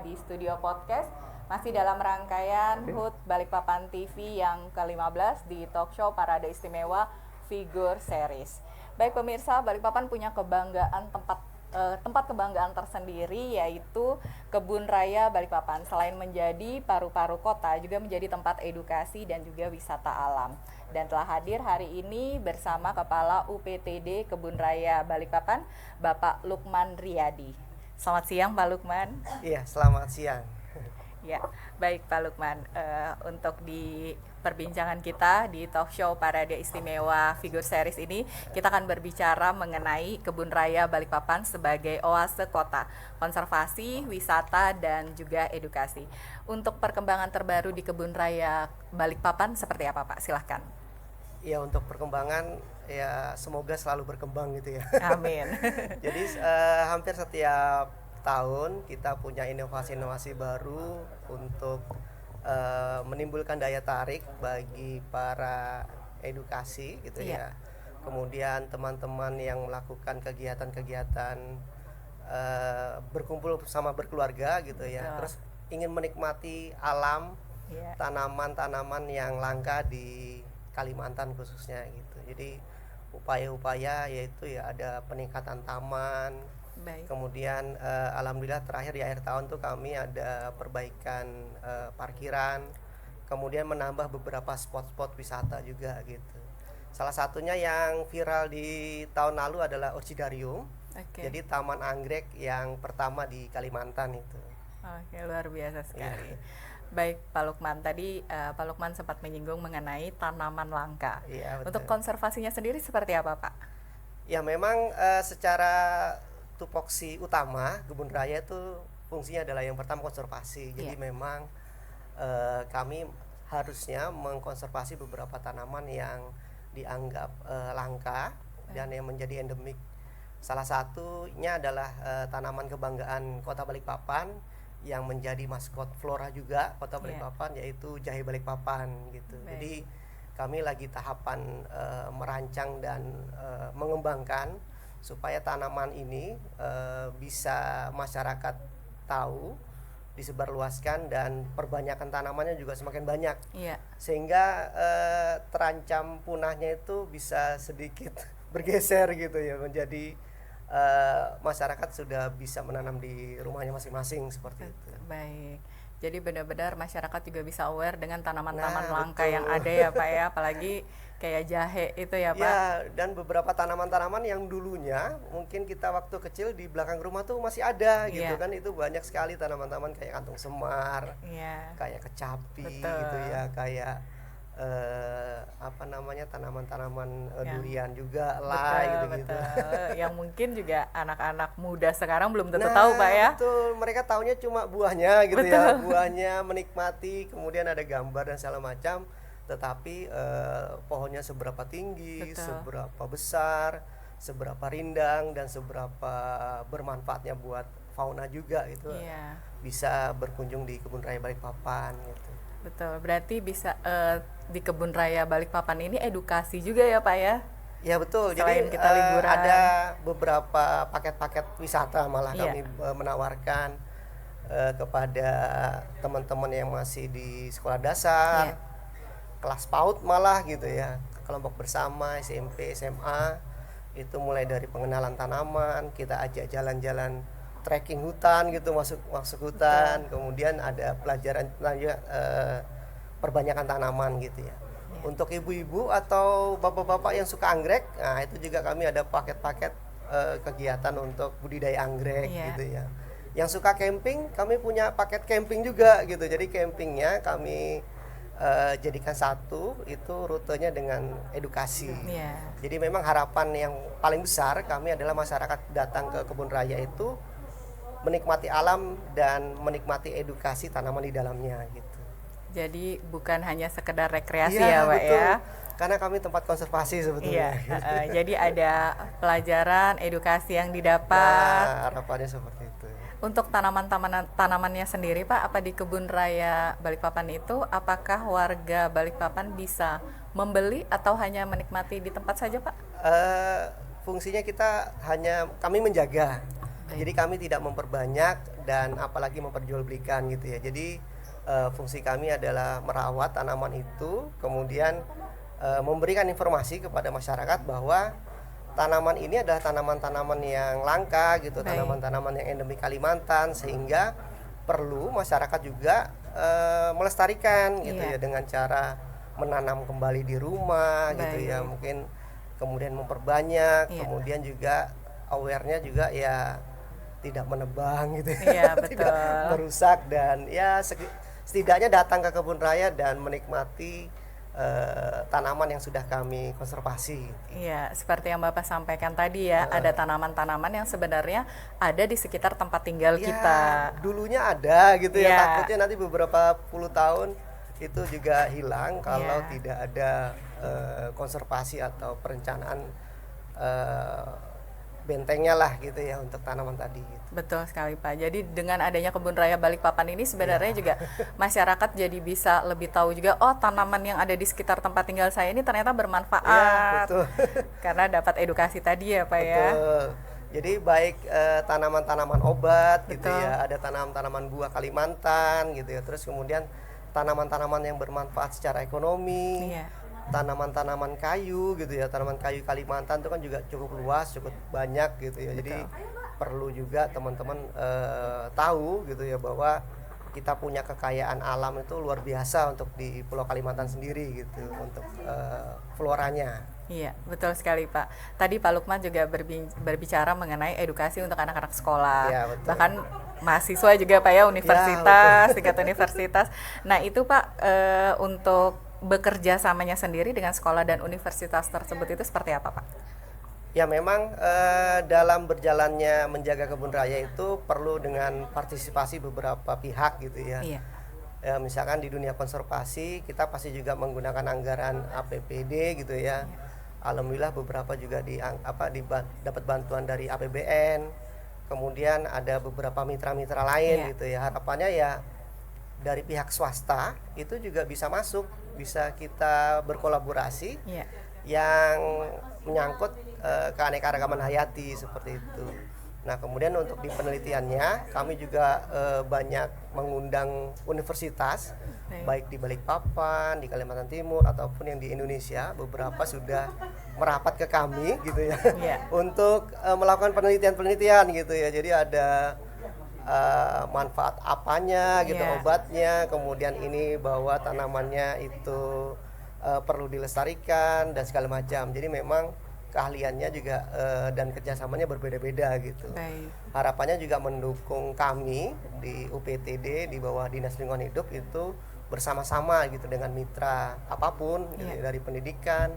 di studio podcast masih dalam rangkaian HUT Balikpapan TV yang ke-15 di talk show Parade Istimewa Figure Series. Baik pemirsa, Balikpapan punya tempat kebanggaan tersendiri, yaitu Kebun Raya Balikpapan. Selain menjadi paru-paru kota, juga menjadi tempat edukasi dan juga wisata alam. Dan telah hadir hari ini bersama Kepala UPTD Kebun Raya Balikpapan, Bapak Lukman Riyadi. Selamat siang Pak Lukman. Iya, selamat siang. Ya, baik Pak Lukman. Untuk di perbincangan kita di talk show Parade Istimewa Figure Series ini, kita akan berbicara mengenai Kebun Raya Balikpapan sebagai oase kota, konservasi, wisata, dan juga edukasi. Untuk perkembangan terbaru di Kebun Raya Balikpapan seperti apa Pak? Silahkan. Ya, untuk perkembangan ya semoga selalu berkembang gitu ya. Amin. Jadi hampir setiap tahun kita punya inovasi-inovasi baru untuk menimbulkan daya tarik bagi para edukasi gitu ya. Kemudian teman-teman yang melakukan kegiatan-kegiatan berkumpul sama berkeluarga gitu ya. Terus ingin menikmati alam, tanaman-tanaman yang langka di Kalimantan khususnya gitu. Jadi upaya-upaya yaitu ya ada peningkatan taman. Baik. Kemudian alhamdulillah terakhir di akhir tahun tuh kami ada perbaikan parkiran, kemudian menambah beberapa spot-spot wisata juga gitu. Salah satunya yang viral di tahun lalu adalah Orchidarium. Jadi taman anggrek yang pertama di Kalimantan itu. Oke, luar biasa sekali. Baik Pak Lukman, tadi Pak Lukman sempat menyinggung mengenai tanaman langka. Untuk konservasinya sendiri seperti apa Pak? Ya memang secara tupoksi utama Kebun Raya itu fungsinya adalah yang pertama konservasi. Jadi memang kami harusnya mengkonservasi beberapa tanaman yang dianggap langka dan yang menjadi endemik. Salah satunya adalah tanaman kebanggaan Kota Balikpapan yang menjadi maskot flora juga Kota Balikpapan, yaitu jahe Balikpapan gitu. Baik. Jadi kami lagi tahapan merancang dan mengembangkan supaya tanaman ini bisa masyarakat tahu, disebarluaskan, dan perbanyakan tanamannya juga semakin banyak. Sehingga terancam punahnya itu bisa sedikit bergeser gitu ya, menjadi masyarakat sudah bisa menanam di rumahnya masing-masing seperti itu. Baik. Jadi benar-benar masyarakat juga bisa aware dengan tanaman-tanaman langka yang ada ya Pak ya, apalagi kayak jahe itu ya Pak. Ya, dan beberapa tanaman-tanaman yang dulunya mungkin kita waktu kecil di belakang rumah tuh masih ada gitu kan, itu banyak sekali tanaman-tanaman kayak kantung semar, kayak kecapi gitu ya, kayak tanaman-tanaman durian juga lah gitu-gitu. Yang mungkin juga anak-anak muda sekarang belum tentu tahu Pak ya. Betul, mereka taunya cuma buahnya gitu ya, buahnya menikmati, kemudian ada gambar dan segala macam, tetapi pohonnya seberapa tinggi, seberapa besar, seberapa rindang, dan seberapa bermanfaatnya buat fauna juga itu bisa berkunjung di Kebun Raya Balikpapan gitu. Betul, berarti bisa di Kebun Raya Balikpapan ini edukasi juga ya Pak ya? Ya betul, selain jadi kita liburan, ada beberapa paket-paket wisata malah kami menawarkan kepada teman-teman yang masih di sekolah dasar, kelas PAUD malah gitu ya, kelompok bersama SMP, SMA, itu mulai dari pengenalan tanaman, kita ajak jalan-jalan trekking hutan gitu, masuk hutan. Kemudian ada pelajaran perbanyakan tanaman gitu ya. Untuk ibu-ibu atau bapak-bapak yang suka anggrek, nah itu juga kami ada paket-paket kegiatan untuk budidaya anggrek gitu ya. Yang suka camping, kami punya paket camping juga gitu. Jadi campingnya kami jadikan satu, itu rutenya dengan edukasi. Jadi memang harapan yang paling besar kami adalah masyarakat datang ke Kebun Raya itu menikmati alam dan menikmati edukasi tanaman di dalamnya gitu. Jadi bukan hanya sekedar rekreasi ya Pak betul. ya. Karena kami tempat konservasi sebetulnya. Jadi ada pelajaran, edukasi yang didapat. Harapannya seperti itu. Untuk tanamannya sendiri Pak, apa di Kebun Raya Balikpapan itu, apakah warga Balikpapan bisa membeli atau hanya menikmati di tempat saja Pak? Fungsinya kita hanya kami menjaga. Jadi kami tidak memperbanyak dan apalagi memperjualbelikan gitu ya. Jadi fungsi kami adalah merawat tanaman itu, kemudian memberikan informasi kepada masyarakat bahwa tanaman ini adalah tanaman-tanaman yang langka gitu, tanaman-tanaman yang endemik Kalimantan, sehingga perlu masyarakat juga melestarikan gitu ya dengan cara menanam kembali di rumah gitu ya, mungkin kemudian memperbanyak, kemudian juga aware-nya juga ya tidak menebang gitu ya, tidak merusak, dan ya setidaknya datang ke kebun raya dan menikmati tanaman yang sudah kami konservasi. Iya, seperti yang Bapak sampaikan tadi ya, ada tanaman-tanaman yang sebenarnya ada di sekitar tempat tinggal kita. Dulunya ada gitu ya, takutnya nanti beberapa puluh tahun itu juga hilang kalau tidak ada konservasi atau perencanaan bentengnya lah gitu ya untuk tanaman tadi gitu. Betul sekali Pak. Jadi dengan adanya Kebun Raya Balikpapan ini sebenarnya juga masyarakat jadi bisa lebih tahu juga, oh tanaman yang ada di sekitar tempat tinggal saya ini ternyata bermanfaat. Betul. Karena dapat edukasi tadi ya Pak ya. Betul. Jadi baik tanaman-tanaman obat gitu ya, ada tanaman-tanaman buah Kalimantan gitu ya, terus kemudian tanaman-tanaman yang bermanfaat secara ekonomi. Tanaman-tanaman kayu gitu ya, tanaman kayu Kalimantan itu kan juga cukup luas, cukup banyak gitu ya. Jadi perlu juga teman-teman tahu gitu ya bahwa kita punya kekayaan alam itu luar biasa untuk di Pulau Kalimantan sendiri gitu, untuk floranya. Iya, betul sekali Pak. Tadi Pak Lukman juga berbicara mengenai edukasi untuk anak-anak sekolah. Ya, betul. Bahkan mahasiswa juga Pak ya, universitas, tingkat universitas. Nah itu Pak, untuk bekerja samanya sendiri dengan sekolah dan universitas tersebut itu seperti apa Pak? Ya memang dalam berjalannya menjaga kebun raya itu perlu dengan partisipasi beberapa pihak gitu ya. Ya, misalkan di dunia konservasi kita pasti juga menggunakan anggaran APBD gitu ya. Alhamdulillah beberapa juga dapat bantuan dari APBN. Kemudian ada beberapa mitra-mitra lain gitu ya. Harapannya ya dari pihak swasta itu juga bisa masuk, bisa kita berkolaborasi yang menyangkut keanekaragaman hayati seperti itu. Nah kemudian untuk di penelitiannya kami juga banyak mengundang universitas, baik di Balikpapan, di Kalimantan Timur ataupun yang di Indonesia, beberapa sudah merapat ke kami gitu ya, untuk melakukan penelitian gitu ya. Jadi ada manfaat apanya gitu, obatnya, kemudian ini bahwa tanamannya itu perlu dilestarikan dan segala macam. Jadi memang keahliannya juga dan kerjasamanya berbeda-beda gitu. Harapannya juga mendukung kami di UPTD di bawah Dinas Lingkungan Hidup itu bersama-sama gitu dengan mitra apapun gitu, dari pendidikan,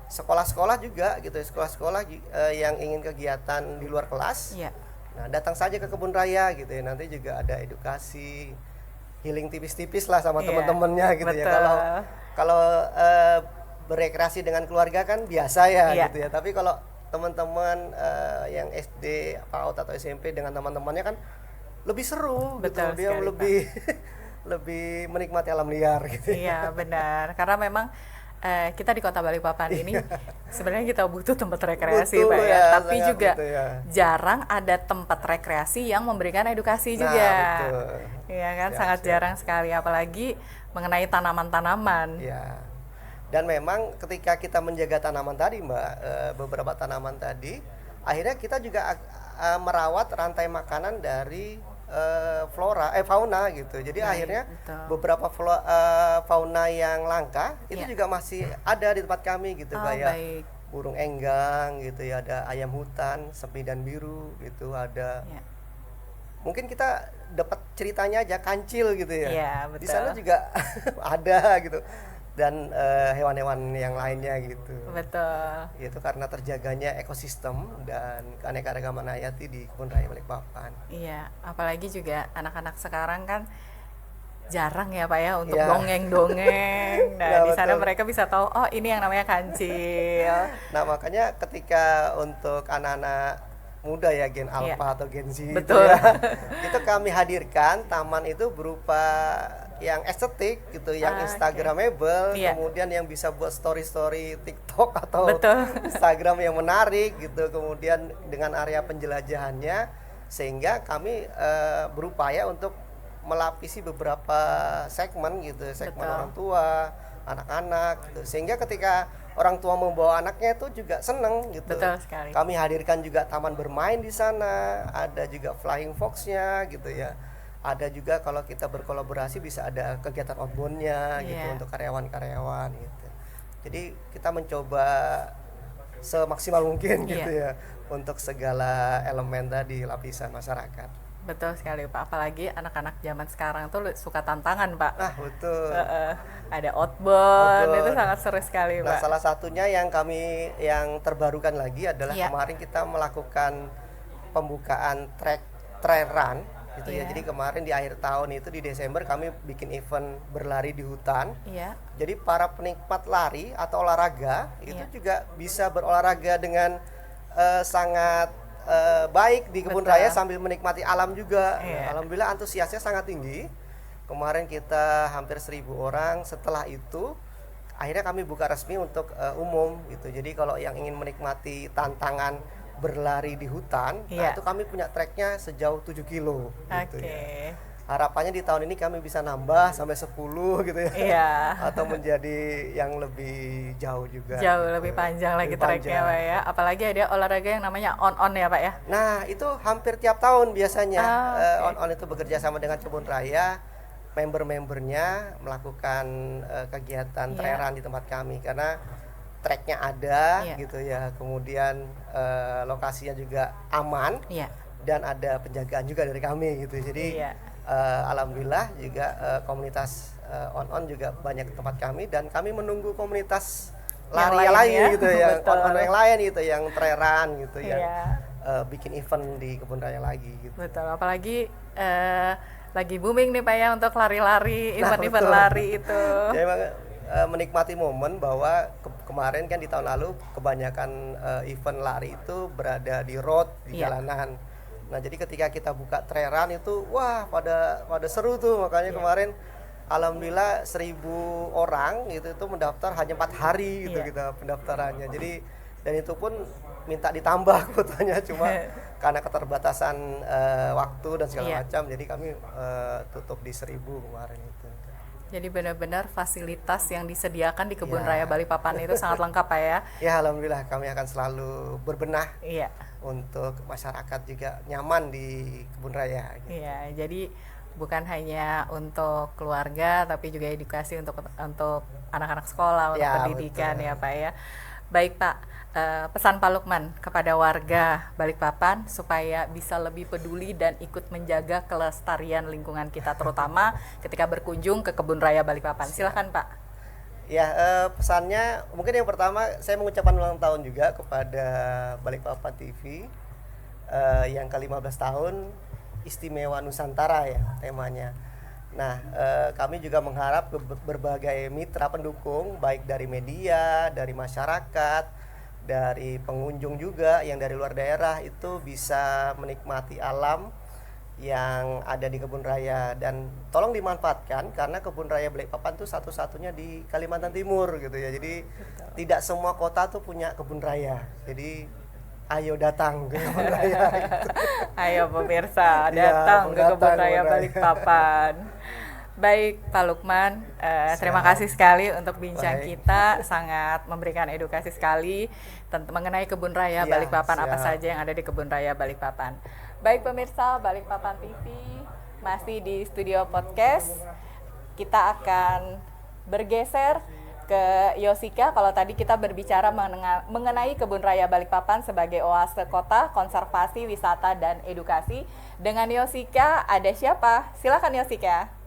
sekolah-sekolah juga gitu, sekolah-sekolah yang ingin kegiatan di luar kelas. Nah, datang saja ke kebun raya gitu ya. Nanti juga ada edukasi, healing tipis-tipis lah sama teman-temannya gitu ya. Kalau berekreasi dengan keluarga kan biasa ya gitu ya. Tapi kalau teman-teman yang SD, PAUD atau SMP dengan teman-temannya kan lebih seru gitu. Dia lebih lebih menikmati alam liar gitu. Iya, benar. Karena memang kita di Kota Balikpapan ini sebenarnya kita butuh tempat rekreasi Pak ya, tapi juga jarang ada tempat rekreasi yang memberikan edukasi juga. Iya kan, sangat jarang sekali, apalagi mengenai tanaman-tanaman. Dan memang ketika kita menjaga tanaman tadi Mbak, beberapa tanaman tadi, akhirnya kita juga merawat rantai makanan dari fauna gitu. Jadi akhirnya beberapa fauna yang langka itu juga masih ada di tempat kami gitu, kayak burung enggang gitu ya, ada ayam hutan, sempidan biru gitu, ada mungkin kita dapat ceritanya aja kancil gitu ya. Di sana juga ada gitu. Dan hewan-hewan yang lainnya gitu. Itu karena terjaganya ekosistem dan keanekaragaman hayati di Kebun Raya Balikpapan. Iya, apalagi juga anak-anak sekarang kan jarang ya Pak ya untuk dongeng-dongeng. Nah, di sana mereka bisa tahu, oh ini yang namanya kancil. Nah, makanya ketika untuk anak-anak muda ya, gen alpha atau gen Z gitu ya, itu kami hadirkan taman itu berupa yang estetik gitu, yang instagramable, kemudian yang bisa buat story-story TikTok atau Instagram yang menarik gitu, kemudian dengan area penjelajahannya sehingga kami berupaya untuk melapisi beberapa segmen gitu, segmen Betul. orang tua, anak-anak gitu. Sehingga ketika orang tua membawa anaknya itu juga seneng gitu. Betul sekali. Kami hadirkan juga taman bermain di sana, ada juga flying fox-nya gitu ya. Ada juga kalau kita berkolaborasi bisa ada kegiatan outbound-nya gitu Iya. untuk karyawan-karyawan gitu. Jadi kita mencoba semaksimal mungkin gitu ya untuk segala elemen tadi lapisan masyarakat. Betul sekali Pak, apalagi anak-anak zaman sekarang tuh suka tantangan Pak. Nah, betul. Ada outbound, Betul. itu sangat seru sekali Nah, Pak. salah satunya yang kami yang terbarukan lagi adalah Iya. kemarin kita melakukan pembukaan trail run gitu ya. Iya. Jadi kemarin di akhir tahun itu di Desember kami bikin event berlari di hutan. Iya, Jadi para penikmat lari atau olahraga itu Iya. juga bisa berolahraga dengan sangat baik di kebun Betul. raya sambil menikmati alam juga. Iya. Alhamdulillah antusiasnya sangat tinggi. Kemarin kita hampir 1.000 orang. Setelah itu akhirnya kami buka resmi untuk umum gitu. Jadi kalau yang ingin menikmati tantangan berlari di hutan, nah Iya. itu kami punya treknya sejauh 7 kilo gitu Oke. ya. Harapannya di tahun ini kami bisa nambah sampai 10 gitu ya. Iya. Atau menjadi yang lebih jauh juga. Jauh gitu. lebih panjang lagi Lebih treknya panjang. Pak ya. Apalagi ada olahraga yang namanya on-on ya Pak ya. Nah, itu hampir tiap tahun biasanya. Oke. On itu bekerja sama dengan kebun raya, member-membernya melakukan kegiatan Iya. trail run di tempat kami karena treknya ada Iya. gitu ya. Kemudian lokasinya juga aman Iya. dan ada penjagaan juga dari kami gitu. Jadi Iya. alhamdulillah juga komunitas on juga banyak di tempat kami dan kami menunggu komunitas Yang lari lain lain ya. gitu yang Betul. on yang lain gitu yang trail run gitu yang Iya. bikin event di kebun raya lagi gitu. Betul, apalagi lagi booming nih Pak ya untuk lari-lari, Nah, event-event betul. lari itu. Jadi emang menikmati momen bahwa kemarin kan di tahun lalu kebanyakan event lari itu berada di road di Iya. jalanan. Nah jadi ketika kita buka trail run itu wah pada seru tuh makanya Iya. kemarin alhamdulillah 1.000 orang gitu itu mendaftar hanya 4 hari gitu Iya. kita pendaftarannya. Jadi dan itu pun minta ditambah kuotanya cuma karena keterbatasan waktu dan segala Iya. macam jadi kami tutup di 1.000 kemarin itu. Jadi benar-benar fasilitas yang disediakan di Kebun Ya. Raya Balikpapan itu sangat lengkap Pak ya. Ya alhamdulillah kami akan selalu berbenah Iya. untuk masyarakat juga nyaman di kebun raya. Gitu. Iya, jadi bukan hanya untuk keluarga tapi juga edukasi untuk anak-anak sekolah, untuk Ya, pendidikan betul. ya Pak ya. Baik Pak, pesan Pak Lukman kepada warga Balikpapan supaya bisa lebih peduli dan ikut menjaga kelestarian lingkungan kita terutama ketika berkunjung ke Kebun Raya Balikpapan. Silahkan Pak. Ya pesannya mungkin yang pertama saya mengucapkan ulang tahun juga kepada Balikpapan TV yang ke-15 tahun Istimewa Nusantara ya temanya. Nah kami juga mengharap berbagai mitra pendukung baik dari media, dari masyarakat, dari pengunjung juga yang dari luar daerah itu bisa menikmati alam yang ada di kebun raya dan tolong dimanfaatkan karena kebun raya Balikpapan itu satu-satunya di Kalimantan Timur gitu ya. Jadi tidak semua kota tuh punya kebun raya. Jadi ayo datang ke kebun raya. Gitu. Ayo pemirsa, Iya, datang ke Kebun datang, Raya Kebun Raya. Balikpapan. Baik Pak Lukman, terima kasih sekali untuk bincang Baik. kita, sangat memberikan edukasi sekali mengenai Kebun Raya Iya, Balikpapan, apa siap. saja yang ada di Kebun Raya Balikpapan. Baik pemirsa Balikpapan TV, masih di studio podcast, kita akan bergeser ke Yosika. Kalau tadi kita berbicara mengenai Kebun Raya Balikpapan sebagai oase kota, konservasi, wisata, dan edukasi. Dengan Yosika ada siapa? Silakan Yosika.